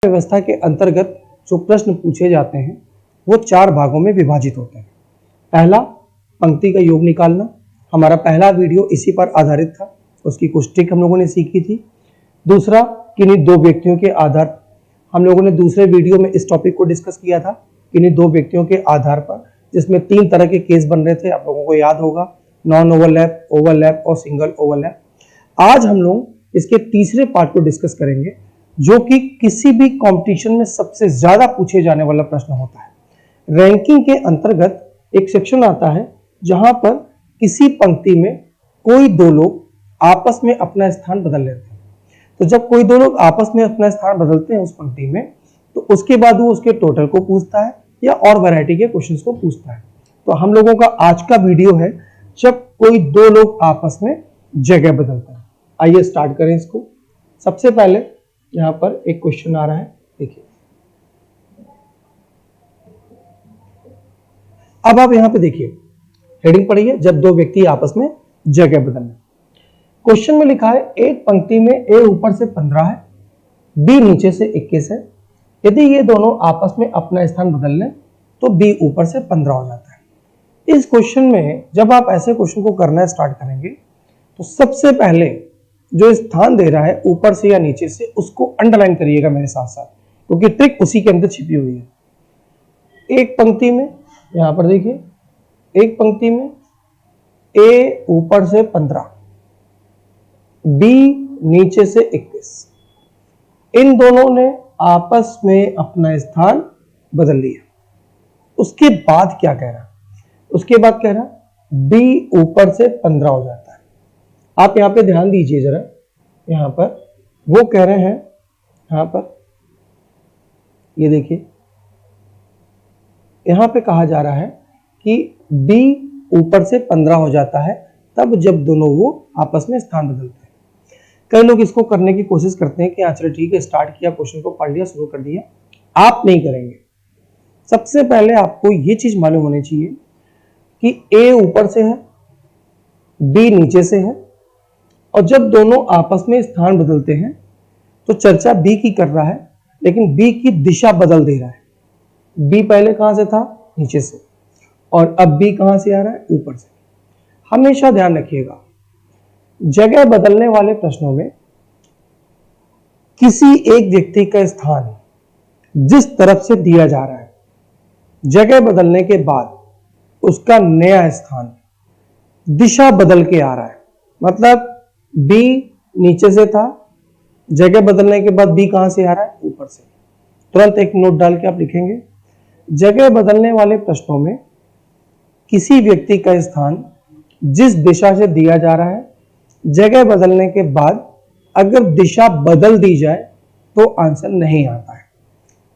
व्यवस्था के अंतर्गत जो प्रश्न पूछे जाते हैं वो 4 भागों में विभाजित होते हैं। पहला, पंक्ति का योग निकालना। हमारा पहला वीडियो इसी पर आधारित था, उसकी कुछ ट्रिक हम लोगों ने सीखी थी। दूसरा, किन्हीं 2 व्यक्तियों के आधार, हम लोगों ने दूसरे वीडियो में इस टॉपिक को डिस्कस किया था, किन्हीं 2 व्यक्तियों के आधार पर, जिसमें 3 तरह के केस बन रहे थे, आप लोगों को याद होगा, नॉन ओवरलैप, ओवरलैप और सिंगल ओवरलैप। आज हम लोग इसके तीसरे पार्ट को डिस्कस करेंगे, जो कि किसी भी कंपटीशन में सबसे ज्यादा पूछे जाने वाला प्रश्न होता है। रैंकिंग के अंतर्गत एक सेक्शन आता है जहां पर किसी पंक्ति में कोई 2 लोग आपस में अपना स्थान बदल लेते हैं। तो जब कोई 2 लोग आपस में अपना स्थान बदलते हैं उस पंक्ति में, तो उसके बाद वो उसके टोटल को पूछता है या और वैरायटी के क्वेश्चंस को पूछता है। तो हम लोगों का आज का वीडियो है जब कोई 2 लोग आपस में जगह बदलते हैं। आइए स्टार्ट करें इसको। सबसे पहले यहां पर एक क्वेश्चन आ रहा है, देखिए। अब आप यहां पे देखिए, हेडिंग पढ़िए, जब 2 व्यक्ति आपस में जगह बदलना। क्वेश्चन में लिखा है एक पंक्ति में ए ऊपर से 15 है, बी नीचे से 21 है। यदि ये दोनों आपस में अपना स्थान बदल लें तो बी ऊपर से 15 हो जाता है। इस क्वेश्चन में जब आप ऐसे क्वेश्चन को करना स्टार्ट करेंगे तो सबसे पहले जो स्थान दे रहा है ऊपर से या नीचे से, उसको अंडरलाइन करिएगा मेरे साथ साथ, क्योंकि ट्रिक उसी के अंदर छिपी हुई है। एक पंक्ति में, यहां पर देखिए, एक पंक्ति में ए ऊपर से 15, बी नीचे से 21, इन दोनों ने आपस में अपना स्थान बदल लिया। उसके बाद क्या कह रहा है? उसके बाद कह रहा बी ऊपर से 15 हो जाता है। आप यहां पे ध्यान दीजिए जरा, यहां पर वो कह रहे हैं, यहां पर ये देखिए, यहां पे कहा जा रहा है कि बी ऊपर से 15 हो जाता है तब जब दोनों वो आपस में स्थान बदलते हैं। कई लोग इसको करने की कोशिश करते हैं कि चलो ठीक है, स्टार्ट किया, क्वेश्चन को पढ़ लिया, शुरू कर दिया। आप नहीं करेंगे। सबसे पहले आपको ये चीज मालूम होनी चाहिए कि ए ऊपर से है, बी नीचे से है, और जब दोनों आपस में स्थान बदलते हैं तो चर्चा बी की कर रहा है, लेकिन बी की दिशा बदल दे रहा है। बी पहले कहां से था? नीचे से, और अब बी कहां से आ रहा है? ऊपर से। हमेशा ध्यान रखिएगा, जगह बदलने वाले प्रश्नों में किसी एक व्यक्ति का स्थान जिस तरफ से दिया जा रहा है, जगह बदलने के बाद उसका नया स्थान दिशा बदल के आ रहा है। मतलब बी नीचे से था, जगह बदलने के बाद बी कहां से आ रहा है? ऊपर से। तुरंत एक नोट डाल के आप लिखेंगे, जगह बदलने वाले प्रश्नों में किसी व्यक्ति का स्थान जिस दिशा से दिया जा रहा है, जगह बदलने के बाद अगर दिशा बदल दी जाए तो आंसर नहीं आता है।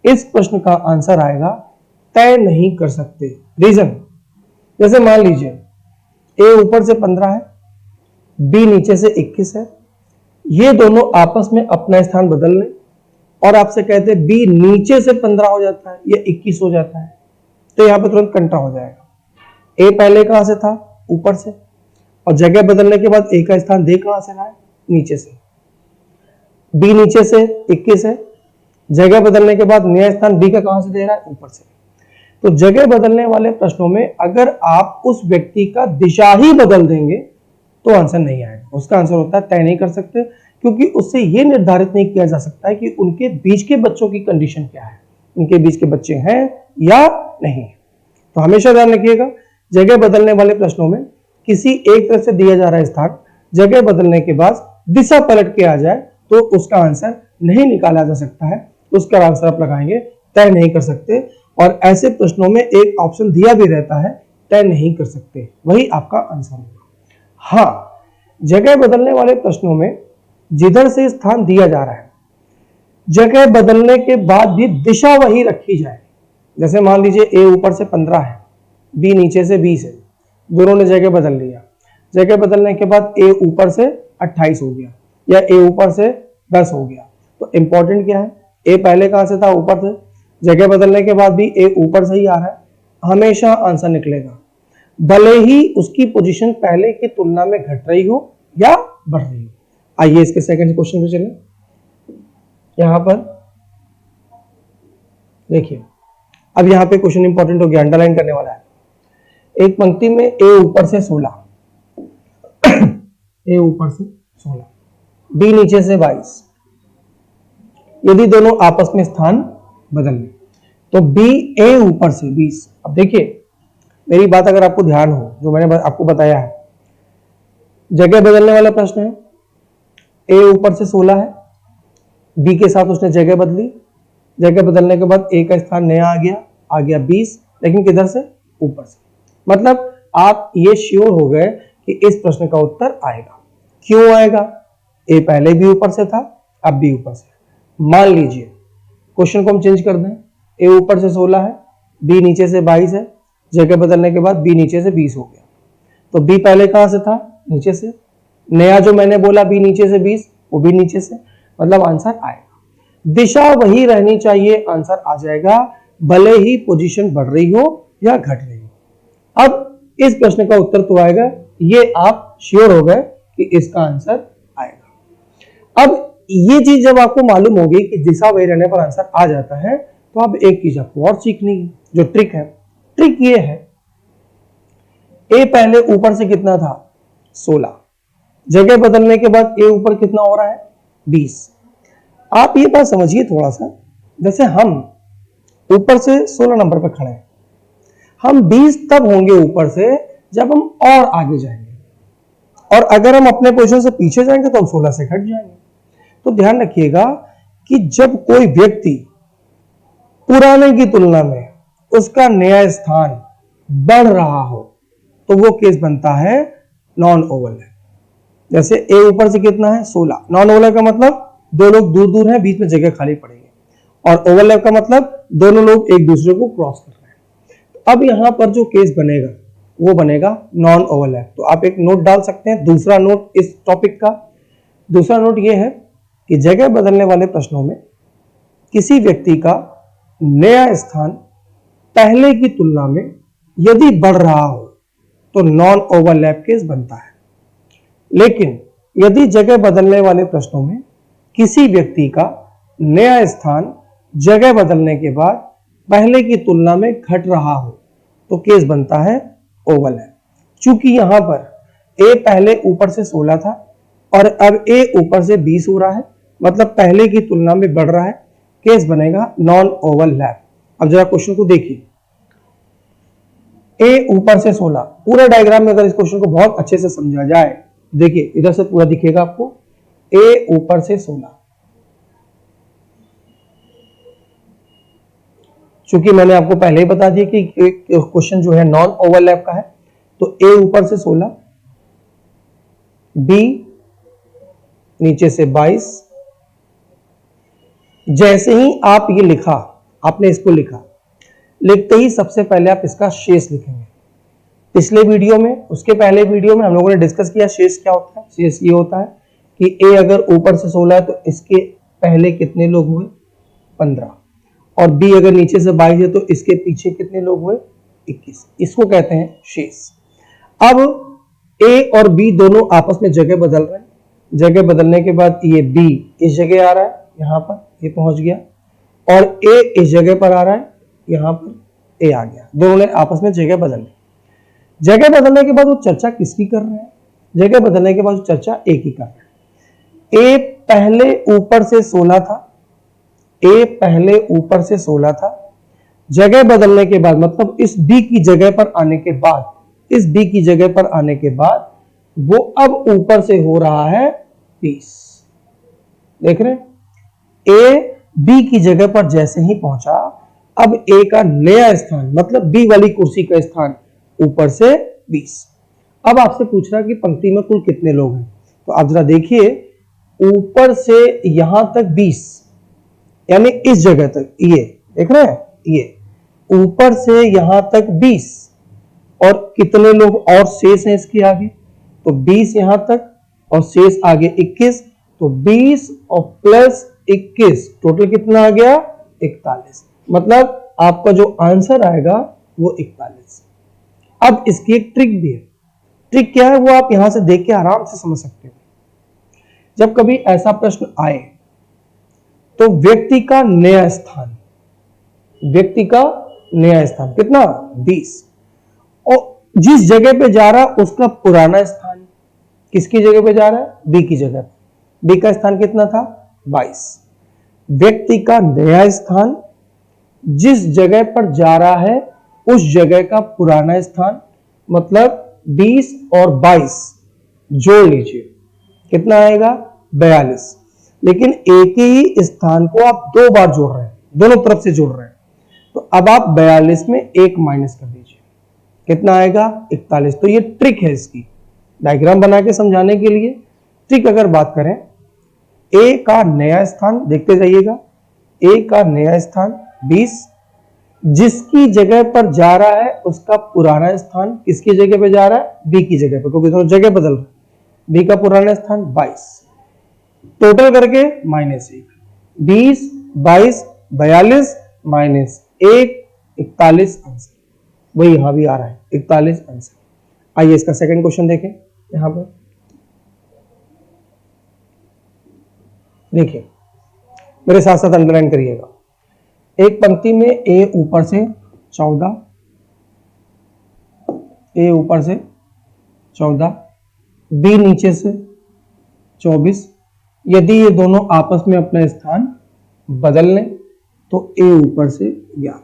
इस प्रश्न का आंसर आएगा तय नहीं कर सकते। रीजन, जैसे मान लीजिए ए ऊपर से 15 है, बी नीचे से 21 है, ये दोनों आपस में अपना स्थान बदल लें और आपसे कहते हैं बी नीचे से 15 हो जाता है या 21 हो जाता है, तो यहां पर तुरंत कंट्रा हो जाएगा। ए पहले कहां से था? ऊपर से, और जगह बदलने के बाद ए का स्थान दे कहां से रहा है? नीचे से। बी नीचे से 21 है, जगह बदलने के बाद नया स्थान बी का कहां से दे रहा है? ऊपर से। तो जगह बदलने वाले प्रश्नों में अगर आप उस व्यक्ति का दिशा ही बदल देंगे तो आंसर नहीं आएगा। उसका आंसर होता है तय नहीं कर सकते, क्योंकि उससे यह निर्धारित नहीं किया जा सकता है कि उनके बीच के बच्चों की कंडीशन क्या है, उनके बीच के बच्चे हैं या नहीं। तो हमेशा ध्यान रखिएगा, जगह बदलने वाले प्रश्नों में किसी एक तरफ से दिया जा रहा है स्थान, जगह बदलने के बाद दिशा पलट के आ जाए तो उसका आंसर नहीं निकाला जा सकता है। उसका आंसर आप लगाएंगे तय नहीं कर सकते, और ऐसे प्रश्नों में एक ऑप्शन दिया भी रहता है तय नहीं कर सकते, वही आपका आंसर होगा। हाँ, जगह बदलने वाले प्रश्नों में जिधर से स्थान दिया जा रहा है, जगह बदलने के बाद भी दिशा वही रखी जाए। जैसे मान लीजिए ए ऊपर से 15 है, बी नीचे से 20 है, दोनों ने जगह बदल लिया। जगह बदलने के बाद ए ऊपर से 28 हो गया या ए ऊपर से 10 हो गया। तो इंपॉर्टेंट क्या है? ए पहले कहां से था? ऊपर से। जगह बदलने के बाद भी ए ऊपर से ही आ रहा है, हमेशा आंसर निकलेगा, भले ही उसकी पोजीशन पहले की तुलना में घट रही हो या बढ़ रही हो। आइए इसके सेकंड क्वेश्चन पे चलें। यहां पर देखिए अब यहां पे क्वेश्चन इंपॉर्टेंट हो गया, अंडरलाइन करने वाला है। एक पंक्ति में ए ऊपर से 16 ए ऊपर से 16, बी नीचे से 22। यदि दोनों आपस में स्थान बदल लें तो बी ए ऊपर से 20। अब देखिए मेरी बात अगर आपको ध्यान हो, जो मैंने आपको बताया है, जगह बदलने वाला प्रश्न है। ए ऊपर से 16 है, बी के साथ उसने जगह बदली, जगह बदलने के बाद ए का स्थान नया आ गया 20, लेकिन किधर से? ऊपर से। मतलब आप ये श्योर हो गए कि इस प्रश्न का उत्तर आएगा। क्यों आएगा? ए पहले भी ऊपर से था, अब भी ऊपर से। मान लीजिए क्वेश्चन को हम चेंज कर दें, ए ऊपर से 16 है, बी नीचे से 22 है, जगह बदलने के बाद बी नीचे से 20 हो गया। तो बी पहले कहां से था? नीचे से। नया जो मैंने बोला बी नीचे से 20, वो भी नीचे से। मतलब आंसर आएगा। दिशा वही रहनी चाहिए, आंसर आ जाएगा, भले ही पोजीशन बढ़ रही हो या घट रही हो। अब इस प्रश्न का उत्तर तो आएगा, ये आप श्योर हो गए कि इसका आंसर आएगा। अब ये चीज जब आपको मालूम होगी कि दिशा वही रहने पर आंसर आ जाता है, तो अब एक चीज आपको और सीखनी है, जो ट्रिक है। ट्रिक ये है, ए पहले ऊपर से कितना था? 16, जगह बदलने के बाद ए ऊपर कितना हो रहा है? 20। आप ये बात समझिए थोड़ा सा, जैसे हम ऊपर से 16 नंबर पर खड़े हैं, हम 20 तब होंगे ऊपर से जब हम और आगे जाएंगे, और अगर हम अपने पोजीशन से पीछे जाएंगे तो हम 16 से घट जाएंगे। तो ध्यान रखिएगा कि जब कोई व्यक्ति पुराने की तुलना में उसका नया स्थान बढ़ रहा हो तो वो केस बनता है नॉन ओवरलैप। जैसे ए ऊपर से कितना है? 16। नॉन ओवरलैप का मतलब दो लोग दूर दूर हैं, बीच में जगह खाली पड़ेगी, और ओवरलैप का मतलब दोनों लोग एक दूसरे को क्रॉस कर रहे हैं। अब यहां पर जो केस बनेगा वो बनेगा नॉन ओवरलैप। तो आप एक नोट डाल सकते हैं, दूसरा नोट इस टॉपिक का। दूसरा नोट ये है कि जगह बदलने वाले प्रश्नों में किसी व्यक्ति का नया स्थान पहले की तुलना में यदि बढ़ रहा हो तो नॉन ओवरलैप केस बनता है। लेकिन यदि जगह बदलने वाले प्रश्नों में किसी व्यक्ति का नया स्थान जगह बदलने के बाद पहले की तुलना में घट रहा हो तो केस बनता है ओवरलैप। चूंकि यहां पर ए पहले ऊपर से 16 था और अब ए ऊपर से 20 हो रहा है, मतलब पहले की तुलना में बढ़ रहा है, केस बनेगा नॉन ओवरलैप। अब जरा क्वेश्चन को देखिए, ए ऊपर से 16, पूरा डायग्राम में अगर इस क्वेश्चन को बहुत अच्छे से समझा जाए, देखिए इधर से पूरा दिखेगा आपको, ए ऊपर से 16। चूंकि मैंने आपको पहले ही बता दिया कि क्वेश्चन जो है नॉन ओवरलैप का है, तो ए ऊपर से 16, बी नीचे से 22। जैसे ही आप ये लिखा, आपने इसको लिखा, लिखते ही सबसे पहले आप इसका शेष लिखेंगे। पिछले वीडियो में, उसके पहले वीडियो में हम लोगों ने डिस्कस किया शेष क्या होता है। शेष ये होता है कि ए अगर ऊपर से 16 है तो इसके पहले कितने लोग हुए? 15, और बी अगर नीचे से 22 है तो इसके पीछे कितने लोग हुए? 21। इसको कहते हैं शेष। अब ए और बी दोनों आपस में जगह बदल रहे हैं, जगह बदलने के बाद ये बी इस जगह आ रहा है, यहां पर ये पहुंच गया, और ए इस जगह पर आ रहा है, यहां पर ए आ गया। दोनों ने आपस में जगह बदल ली। जगह बदलने के बाद वो चर्चा किसकी कर रहे हैं? जगह बदलने के बाद वो चर्चा ए की कर रहे हैं। ए पहले ऊपर से 16 था, ए पहले ऊपर से 16 था, जगह बदलने के बाद, मतलब इस बी की जगह पर आने के बाद, इस बी की जगह पर आने के बाद वो अब ऊपर से हो रहा है 20। देख रहे हैं? ए बी की जगह पर जैसे ही पहुंचा, अब ए का नया स्थान, मतलब बी वाली कुर्सी का स्थान ऊपर से 20। अब आपसे पूछ रहा है कि पंक्ति में कुल कितने लोग हैं, तो आप जरा देखिए, ऊपर से यहां तक 20, यानी इस जगह तक, ये देख रहे हैं, ये ऊपर से यहां तक 20, और कितने लोग और शेष हैं इसके आगे? तो 20 यहां तक और शेष आगे 21, तो 20 और प्लस 21 टोटल कितना आ गया? 41। मतलब आपका जो आंसर आएगा वो 41। अब इसकी एक ट्रिक भी है। ट्रिक क्या है वो आप यहां से देख के आराम से समझ सकते हो। जब कभी ऐसा प्रश्न आए तो व्यक्ति का नया स्थान व्यक्ति का नया स्थान कितना 20, और जिस जगह पे जा रहा है उसका पुराना स्थान, किसकी जगह पे जा रहा है बी की जगह पे, बी का स्थान कितना था 22। व्यक्ति का नया स्थान जिस जगह पर जा रहा है उस जगह का पुराना स्थान, मतलब 20 और 22 जोड़ लीजिए कितना आएगा 42। लेकिन एक ही स्थान को आप दो बार जोड़ रहे हैं, दोनों तरफ से जोड़ रहे हैं, तो अब आप 42 में एक माइनस कर दीजिए कितना आएगा 41। तो ये ट्रिक है इसकी डायग्राम बना के समझाने के लिए। ट्रिक अगर बात करें, ए का नया स्थान देखते जाइएगा, ए का नया स्थान 20, जिसकी जगह पर जा रहा है उसका पुराना स्थान किसकी जगह पे जा रहा है बी की जगह पे, क्योंकि दोनों जगह बदल रहे हैं। बी का पुराना स्थान 22, टोटल करके -1, 20 22 42 -1 41 आंसर, वही यहां भी आ रहा है 41 आंसर। आइए इसका सेकंड क्वेश्चन देखें। यहां पर देखिए, मेरे साथ साथ अंडरलाइन करिएगा। एक पंक्ति में ए ऊपर से 14, ए ऊपर से 14, बी नीचे से 24। यदि ये दोनों आपस में अपना स्थान बदल लें तो ए ऊपर से 11।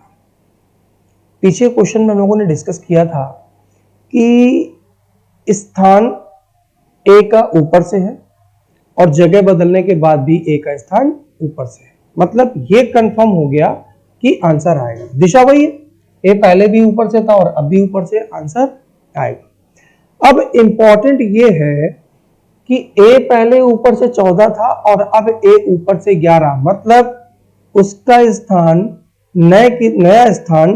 पीछे क्वेश्चन में हम लोगों ने डिस्कस किया था कि स्थान ए का ऊपर से है और जगह बदलने के बाद भी ए का स्थान ऊपर से है, मतलब ये कंफर्म हो गया कि आंसर आएगा। दिशा वही है, ए पहले भी ऊपर से था और अब भी ऊपर से, आंसर आएगा। अब इंपॉर्टेंट ये है कि ए पहले ऊपर से 14 था और अब ए ऊपर से 11, मतलब उसका स्थान नया स्थान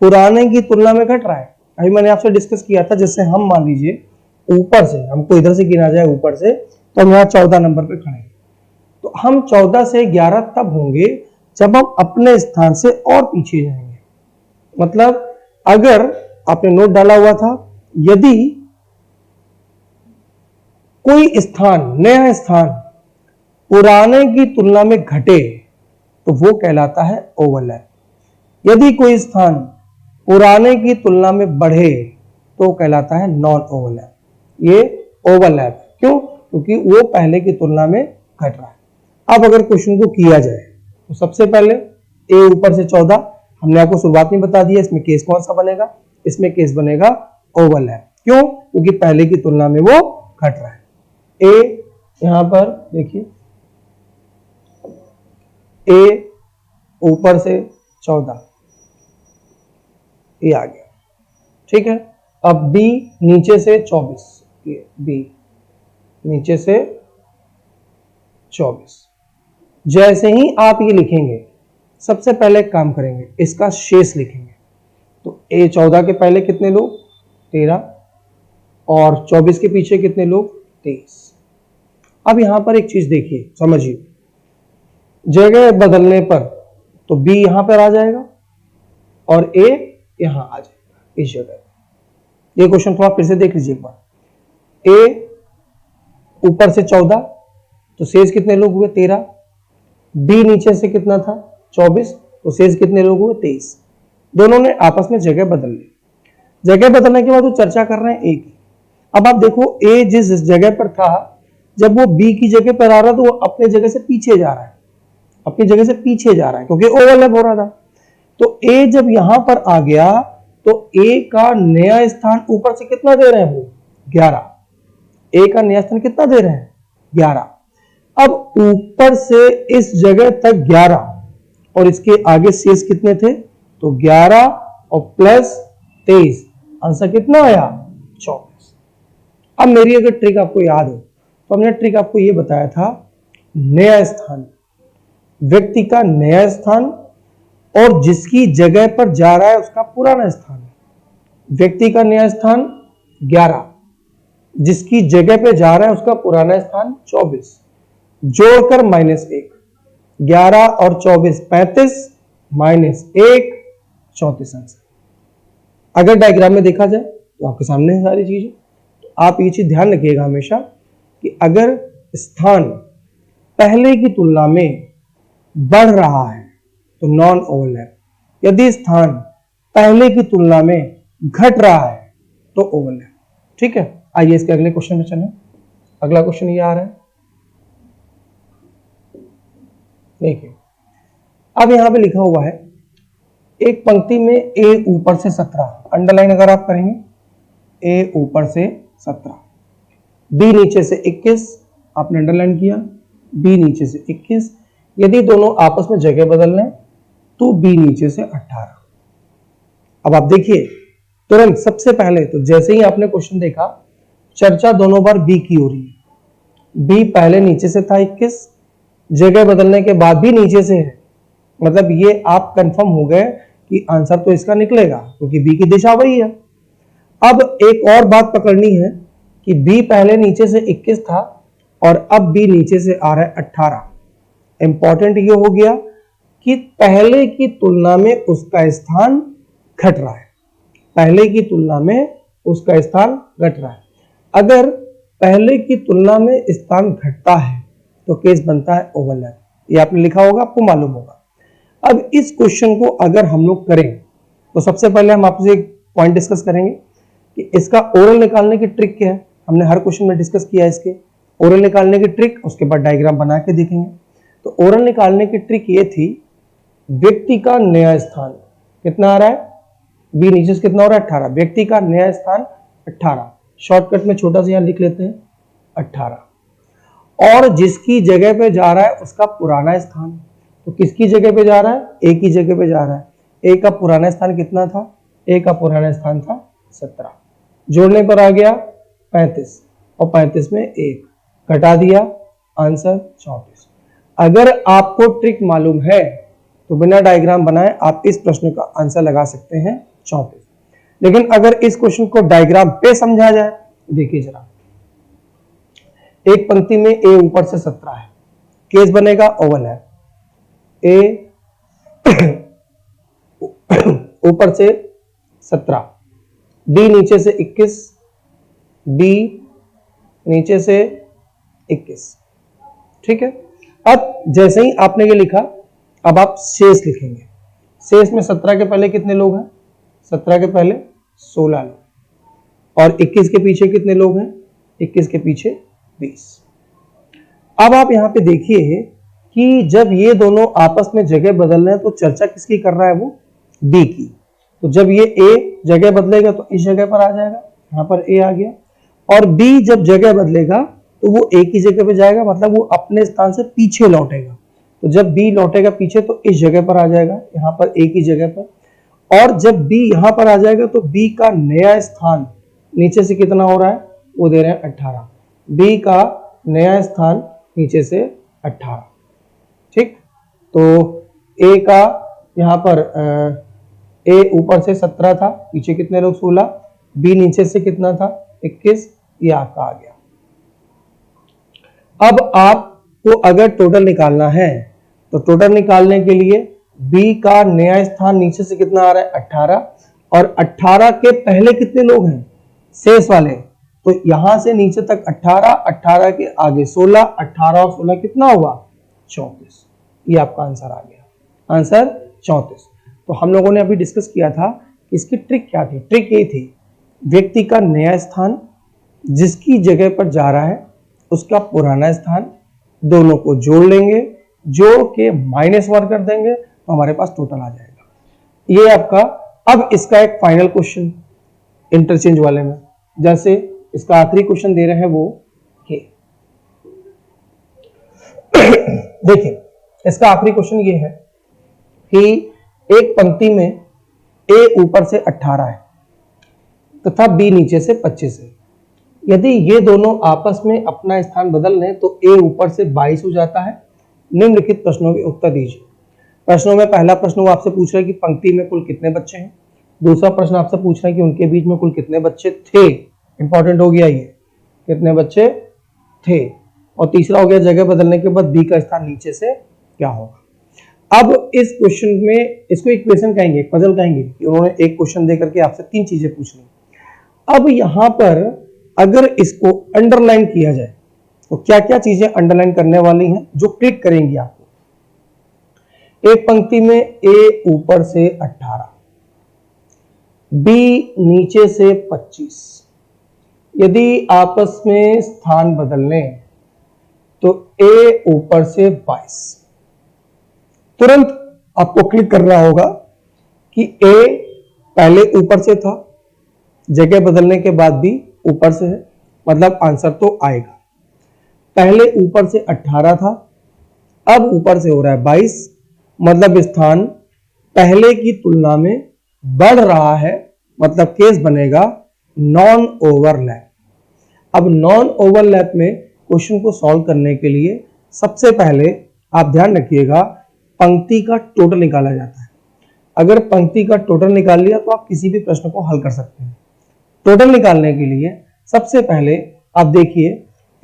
पुराने की तुलना में घट रहा है। अभी मैंने आपसे डिस्कस किया था, जैसे हम मान लीजिए ऊपर से हमको इधर से गिना जाए ऊपर से, तो हम यहाँ 14 नंबर पे खड़े हैं, तो हम 14 से 11 तब होंगे जब हम अपने स्थान से और पीछे जाएंगे। मतलब अगर आपने नोट डाला हुआ था, यदि कोई स्थान नया स्थान पुराने की तुलना में घटे तो वो कहलाता है ओवरलैप। यदि कोई स्थान पुराने की तुलना में बढ़े तो कहलाता है नॉन ओवरलैप। ये ओवरलैप क्यों? क्योंकि वो पहले की तुलना में घट रहा है। अब अगर क्वेश्चन को किया जाए तो सबसे पहले ए ऊपर से 14, हमने आपको शुरुआत में बता दिया, इसमें केस कौन सा बनेगा, इसमें केस बनेगा ओवरलैप। क्यों? क्योंकि पहले की तुलना में वो घट रहा है। ए यहां पर देखिए, ए ऊपर से 14, ये आ गया, ठीक है। अब बी नीचे से 24, ये बी नीचे से 24। जैसे ही आप ये लिखेंगे, सबसे पहले काम करेंगे इसका शेष लिखेंगे। तो ए 14 के पहले कितने लोग 13 और 24 के पीछे कितने लोग 23। अब यहां पर एक चीज देखिए, समझिए, जगह बदलने पर तो बी यहां पर आ जाएगा और ए यहां आ जाएगा इस जगह। ये क्वेश्चन थोड़ा फिर से देख लीजिए एक बार। ए ऊपर से 14, तो शेष कितने लोग हुए 13। बी नीचे से कितना था 24, तो शेष कितने लोग हुए 23। दोनों ने आपस में जगह बदल ली। जगह बदलने के बाद वो चर्चा कर रहे हैं ए की। अब आप देखो, ए जिस जगह पर था, जब वो बी की जगह पर आ रहा तो वो अपने जगह से पीछे जा रहा है, अपनी जगह से पीछे जा रहा है क्योंकि ओवरलैप हो रहा था। तो ए जब यहां पर आ गया तो ए का नया स्थान ऊपर से कितना दे रहे हैं वो 11। ए का नया स्थान कितना दे रहे हैं 11। अब ऊपर से इस जगह तक 11 और इसके आगे शेष कितने थे, तो 11 और प्लस 23, आंसर कितना आया 24। अब मेरी अगर ट्रिक आपको याद हो तो हमने ट्रिक आपको यह बताया था, नया स्थान, व्यक्ति का नया स्थान और जिसकी जगह पर जा रहा है उसका पुराना स्थान। व्यक्ति का नया स्थान 11, जिसकी जगह पे जा रहा है उसका पुराना स्थान 24, जोड़कर -1, 11 और 24 35, -1 34 आंसर। अगर डायग्राम में देखा जाए तो आपके सामने है सारी चीजें। तो आप ये चीज ध्यान रखिएगा हमेशा कि अगर स्थान पहले की तुलना में बढ़ रहा है तो नॉन ओवरलैप, यदि स्थान पहले की तुलना में घट रहा है तो ओवरलैप। ठीक है, आइए इसके अगले क्वेश्चन पे चलें। अगला क्वेश्चन ये आ रहा है, देखिए अब यहां पे लिखा हुआ है एक पंक्ति में ए ऊपर से 17, अंडरलाइन अगर आप करेंगे ए ऊपर से 17, बी नीचे से 21, आपने अंडरलाइन किया, बी नीचे से 21, यदि दोनों आपस में जगह बदल लें तो बी नीचे से 18। अब आप देखिए तुरंत सबसे पहले तो जैसे ही आपने क्वेश्चन देखा चर्चा दोनों बार बी की हो रही है। बी पहले नीचे से था 21, जगह बदलने के बाद भी नीचे से है, मतलब ये आप कंफर्म हो गए कि आंसर तो इसका निकलेगा क्योंकि बी की दिशा वही है। अब एक और बात पकड़नी है कि बी पहले नीचे से 21 था और अब बी नीचे से आ रहा है 18। इंपॉर्टेंट ये हो गया कि पहले की तुलना में उसका स्थान घट रहा है, पहले की तुलना में उसका स्थान घट रहा है। अगर पहले की तुलना में स्थान घटता है तो केस बनता है ओवरलैप, ये आपने लिखा होगा, आपको मालूम होगा। अब इस क्वेश्चन को अगर हम लोग करें तो सबसे पहले हम आपसे एक पॉइंट डिस्कस करेंगे कि इसका ओरल निकालने की ट्रिक क्या है। हमने हर क्वेश्चन में डिस्कस किया इसके ओरल निकालने की ट्रिक, उसके बाद डायग्राम बना के देखेंगे। तो ओरल निकालने की ट्रिक ये थी, व्यक्ति का नया स्थान कितना आ रहा है, बी नीचे से कितना हो रहा है 18, व्यक्ति का नया स्थान 18, शॉर्टकट में छोटा सा यहां लिख लेते हैं 18, और जिसकी जगह पे जा रहा है उसका पुराना स्थान, तो किसकी जगह पे जा रहा है, ए की जगह पे जा रहा है। ए का पुराना स्थान कितना था, ए का पुराना स्थान था 17, जोड़ने पर आ गया 35 और 35 में 1 घटा दिया, आंसर 34। अगर आपको ट्रिक मालूम है तो बिना डायग्राम बनाए आप इस प्रश्न का आंसर लगा सकते हैं 34। लेकिन अगर इस क्वेश्चन को डायग्राम पे समझा जाए, देखिए जरा, एक पंक्ति में ए ऊपर से 17 है, केस बनेगा ओवरलैप। ए ऊपर से 17, डी नीचे से 21, डी नीचे से 21। ठीक है, अब जैसे ही आपने ये लिखा, अब आप शेष लिखेंगे। शेष में 17 के पहले कितने लोग हैं, 17 के पहले 16 लोग, और 21 के पीछे कितने लोग हैं, 21 के पीछे 20। अब आप यहां पे देखिए कि जब ये दोनों आपस में जगह बदल रहे हैं तो चर्चा किसकी कर रहा है, वो बी की। तो जब ये ए जगह बदलेगा तो इस जगह पर आ जाएगा, यहां पर ए आ गया, और बी जब जगह बदलेगा तो वो ए की जगह पे जाएगा, मतलब वो अपने स्थान से पीछे लौटेगा। तो जब बी लौटेगा पीछे तो इस जगह पर आ जाएगा, यहां पर ए की जगह पर, और जब बी यहां पर आ जाएगा तो बी का नया स्थान नीचे से कितना हो रहा है, वो दे रहे हैं 18, बी का नया स्थान नीचे से 18। ठीक, तो ए का यहां पर ए ऊपर से 17 था, पीछे कितने लोग 16, बी नीचे से कितना था 21, ये आपका आ गया। अब आपको अगर टोटल निकालना है तो टोटल निकालने के लिए बी का नया स्थान नीचे से कितना आ रहा है 18, और 18 के पहले कितने लोग हैं, शेष वाले, तो यहां से नीचे तक 18, 18 के आगे 16, 18 और 16 कितना हुआ 34। ये आपका आंसर आ गया, आंसर 34। तो हम लोगों ने अभी डिस्कस किया था इसकी ट्रिक क्या थी। ट्रिक ये थी, व्यक्ति का नया स्थान, जिसकी जगह पर जा रहा है उसका पुराना स्थान, दोनों को जोड़ लेंगे, जोड़ के -1 कर देंगे तो हमारे पास टोटल आ जाएगा। ये आपका, अब इसका एक फाइनल क्वेश्चन इंटरचेंज वाले में, जैसे इसका आखिरी क्वेश्चन दे रहे हैं वो के देखिए इसका आखिरी क्वेश्चन ये है कि एक पंक्ति में ए ऊपर से 18 है तथा बी नीचे से 25 है। यदि ये दोनों आपस में अपना स्थान बदल लें तो ए ऊपर से 22 हो जाता है। निम्नलिखित प्रश्नों के उत्तर दीजिए। प्रश्नों में पहला प्रश्न वो आपसे पूछ रहा है कि पंक्ति में कुल कितने बच्चे हैं। दूसरा प्रश्न आपसे पूछ रहा है कि उनके बीच में कुल कितने बच्चे थे। इंपॉर्टेंट हो गया ये, कितने बच्चे थे। और तीसरा हो गया जगह बदलने के बाद बी का स्थान नीचे से क्या होगा। अब इस क्वेश्चन में इसको इक्वेशन कहेंगे, पजल कहेंगे कि उन्होंने एक क्वेश्चन देकर के आपसे 3 चीजें पूछ ली। अब यहां पर अगर इसको अंडरलाइन किया जाए तो क्या क्या चीजें अंडरलाइन करने वाली हैं जो क्लिक करेंगी आपको। एक पंक्ति में ए ऊपर से 18, बी नीचे से 25। यदि आपस में स्थान बदलने तो ए ऊपर से 22। तुरंत आपको क्लिक करना होगा कि ए पहले ऊपर से था, जगह बदलने के बाद भी ऊपर से है, मतलब आंसर तो आएगा। पहले ऊपर से 18 था, अब ऊपर से हो रहा है 22, मतलब स्थान पहले की तुलना में बढ़ रहा है, मतलब केस बनेगा नॉन ओवरलैप। अब नॉन ओवरलैप में क्वेश्चन को सॉल्व करने के लिए सबसे पहले आप ध्यान रखिएगा, पंक्ति का टोटल निकाला जाता है। अगर पंक्ति का टोटल निकाल लिया तो आप किसी भी प्रश्न को हल कर सकते हैं। टोटल निकालने के लिए सबसे पहले आप देखिए,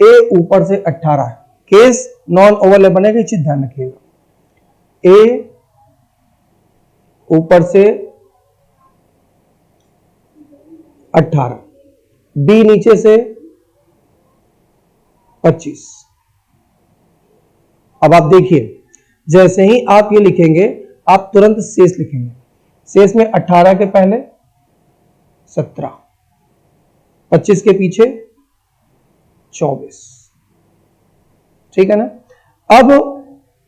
ए ऊपर से 18 है, केस नॉन ओवरलैप बनेगा, ये चीज ध्यान रखिएगा। ए ऊपर से 18, बी नीचे से 25। अब आप देखिए, जैसे ही आप ये लिखेंगे आप तुरंत शेष लिखेंगे। शेष में 18 के पहले 17, 25 के पीछे 24, ठीक है ना। अब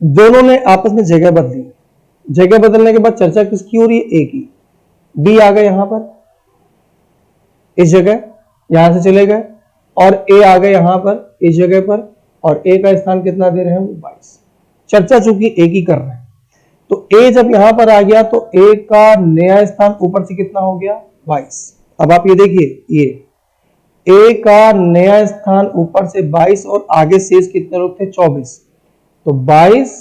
दोनों ने आपस में जगह बदली, जगह बदलने के बाद चर्चा किसकी हो रही है, ए की। बी आ गए यहां पर इस जगह, यहां से चले गए, और ए आ गए यहां पर इस जगह पर, और ए का स्थान कितना दे रहे हैं, वो 22। चर्चा चूंकि ए की कर रहे हैं, तो ए जब यहां पर आ गया तो ए का नया स्थान ऊपर से कितना हो गया, 22। अब आप ये देखिए, ये ए का नया स्थान ऊपर से 22 और आगे शेष कितने लोग थे, 24। तो 22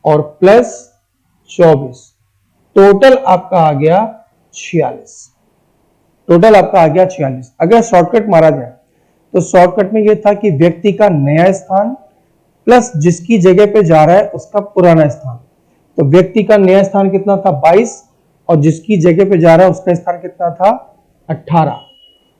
और प्लस 24, टोटल आपका आ गया 46। टोटल आपका आ गया 46। अगर शॉर्टकट मारा जाए तो शॉर्टकट में यह था कि व्यक्ति का नया स्थान प्लस जिसकी जगह पे जा रहा है उसका पुराना स्थान। तो व्यक्ति का नया स्थान कितना था, 22, और जिसकी जगह पे जा रहा है उसका स्थान कितना था, 18।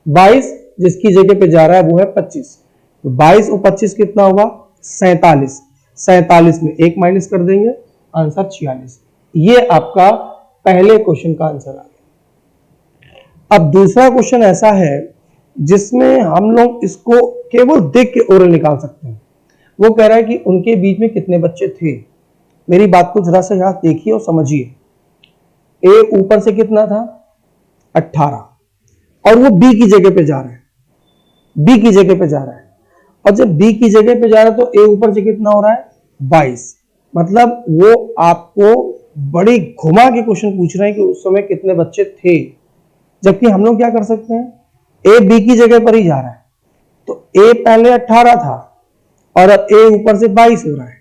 22 जिसकी जगह पे जा रहा है वो है 25। तो 22 और 25 कितना होगा, 47। 47 में 1 माइनस कर देंगे, आंसर 46। ये आपका पहले क्वेश्चन का आंसर आ गया। अब दूसरा क्वेश्चन ऐसा है जिसमें हम लोग इसको केवल देख के ओरल निकाल सकते हैं। वो कह रहा है कि उनके बीच में कितने बच्चे थे। मेरी बात को जरा सा यहां देखिए और समझिए। ए ऊपर से कितना था, 18, और वो बी की जगह पे जा रहा है, बी की जगह पे जा रहा है, और जब बी की जगह पे जा रहा है तो ए ऊपर से कितना हो रहा है, 22। मतलब वो आपको बड़ी घुमा के क्वेश्चन पूछ रहे हैं कि उस समय कितने बच्चे थे, जबकि हम लोग क्या कर सकते हैं, ए बी की जगह पर ही जा रहा है, तो ए पहले 18 था और अब ए ऊपर से 22 हो रहा है।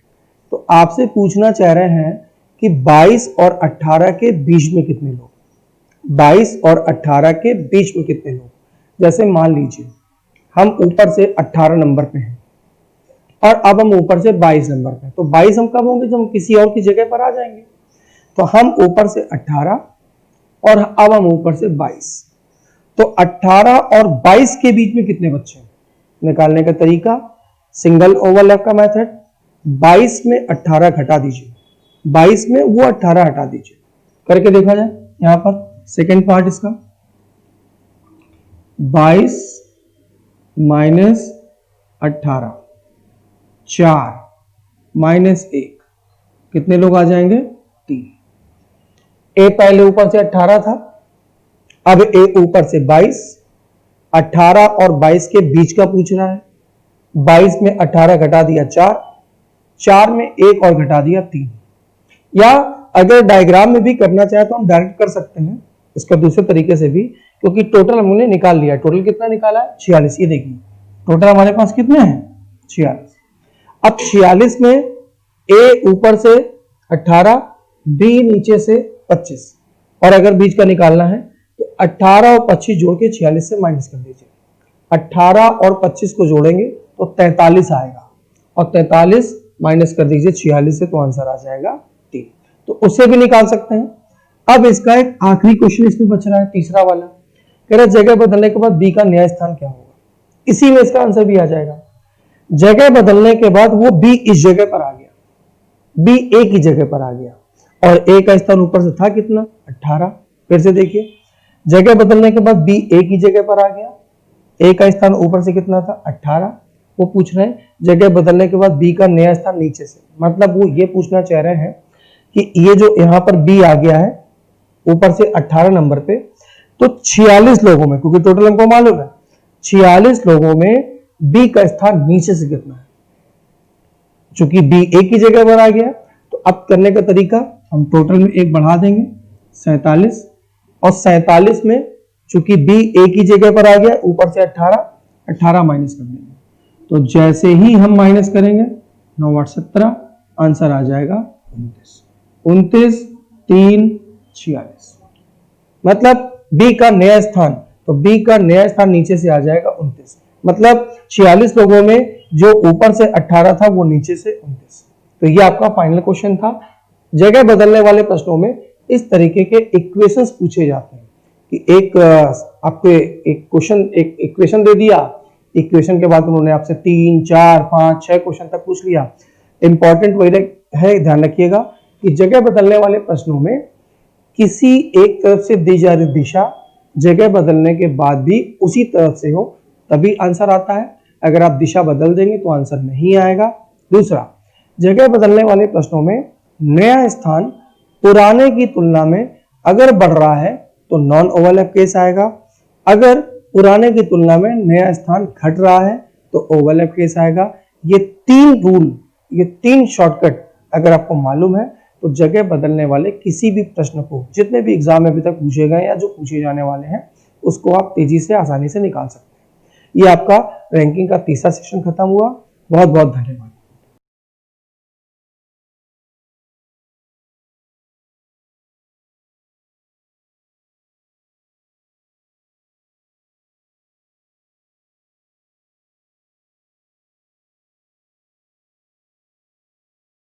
तो आपसे पूछना चाह रहे हैं कि 22 और 18 के बीच में कितने लोग, 22 और 18 के बीच में कितने लोग। जैसे मान लीजिए हम ऊपर से 18 नंबर पे हैं और अब हम ऊपर से 22 नंबर पे हैं, तो 22 हम कब होंगे, जब हम किसी और की जगह पर आ जाएंगे। तो हम ऊपर से 18 और अब हम ऊपर से 22, तो 18 और 22 के बीच में कितने बच्चे हैं। निकालने का तरीका सिंगल ओवरलैप का मेथड, 22 में 18 घटा दीजिए, 22 में वो 18 हटा दीजिए, करके देखा जाए। यहां पर सेकेंड पार्ट इसका 22 माइनस 18, 4 माइनस 1, कितने लोग आ जाएंगे, 3। ए पहले ऊपर से 18 था, अब ए ऊपर से 22, 18 और 22 के बीच का पूछ रहा है। 22 में 18 घटा दिया 4, 4 में 1 और घटा दिया 3। या अगर डायग्राम में भी करना चाहे तो हम डायरेक्ट कर सकते हैं इसका दूसरे तरीके से भी, क्योंकि टोटल हमने निकाल लिया। टोटल कितना निकाला है, 46। ये देखिए टोटल हमारे पास कितने हैं, 46। अब 46 में ए ऊपर से 18, बी नीचे से 25, और अगर बीच का निकालना है तो 18 और 25 जोड़ के 46 से माइनस कर दीजिए। 18 और 25 को जोड़ेंगे तो 43 आएगा, और 43 माइनस कर दीजिए 46 से, तो आंसर आ जाएगा 3। तो उससे भी निकाल सकते हैं। अब इसका एक आखिरी क्वेश्चन इसमें बच रहा है, तीसरा वाला। कह रहा है जगह बदलने के बाद बी का नया स्थान क्या होगा। इसी में इसका आंसर भी आ जाएगा। जगह बदलने के बाद वो बी इस जगह पर आ गया, बी ए की जगह पर आ गया। और ए का स्थान ऊपर से था कितना 18। फिर से देखिए, जगह बदलने के बाद बी ए की जगह पर आ गया। ए का स्थान ऊपर से कितना था 18। वो पूछ रहे हैं जगह बदलने के बाद बी का नया स्थान नीचे से, मतलब वो ये पूछना चाह रहे हैं कि ये जो यहाँ पर बी आ गया है ऊपर से 18 नंबर पे, तो 46 लोगों में, क्योंकि टोटल हमको मालूम है 46 लोगों में बी का स्थान नीचे से कितना है। चूंकि बी ए की जगह पर आ गया, तो अब करने का तरीका हम टोटल में एक बढ़ा देंगे 47, और 47 में चूंकि बी ए की जगह पर आ गया ऊपर से 18 माइनस कर देंगे। तो जैसे ही हम माइनस करेंगे 9 8 17, आंसर आ जाएगा 29 3 46। मतलब बी का नया स्थान, तो बी का नया स्थान नीचे से आ जाएगा 29। मतलब 46 लोगों में जो ऊपर से 18 था वो नीचे से 29। तो ये आपका फाइनल क्वेश्चन था। जगह बदलने वाले प्रश्नों में इस तरीके के इक्वेशंस पूछे जाते हैं कि एक आपको एक क्वेश्चन, एक इक्वेशन दे दिया, इक्वेशन के बाद उन्होंने आपसे 3 4 5 6 क्वेश्चन तक पूछ लिया। इंपॉर्टेंट वही है, ध्यान रखिएगा कि जगह बदलने वाले प्रश्नों में किसी एक तरफ से दी जा रही दिशा जगह बदलने के बाद भी उसी तरफ से हो तभी आंसर आता है। अगर आप दिशा बदल देंगे तो आंसर नहीं आएगा। दूसरा, जगह बदलने वाले प्रश्नों में नया स्थान पुराने की तुलना में अगर बढ़ रहा है तो नॉन ओवरलैप केस आएगा। अगर पुराने की तुलना में नया स्थान घट रहा है तो ओवरलैप केस आएगा। ये 3 रूल, ये 3 शॉर्टकट अगर आपको मालूम है तो जगह बदलने वाले किसी भी प्रश्न को, जितने भी एग्जाम में अभी तक पूछे गए या जो पूछे जाने वाले हैं, उसको आप तेजी से आसानी से निकाल सकते हैं। ये आपका रैंकिंग का तीसरा सेशन खत्म हुआ। बहुत बहुत धन्यवाद।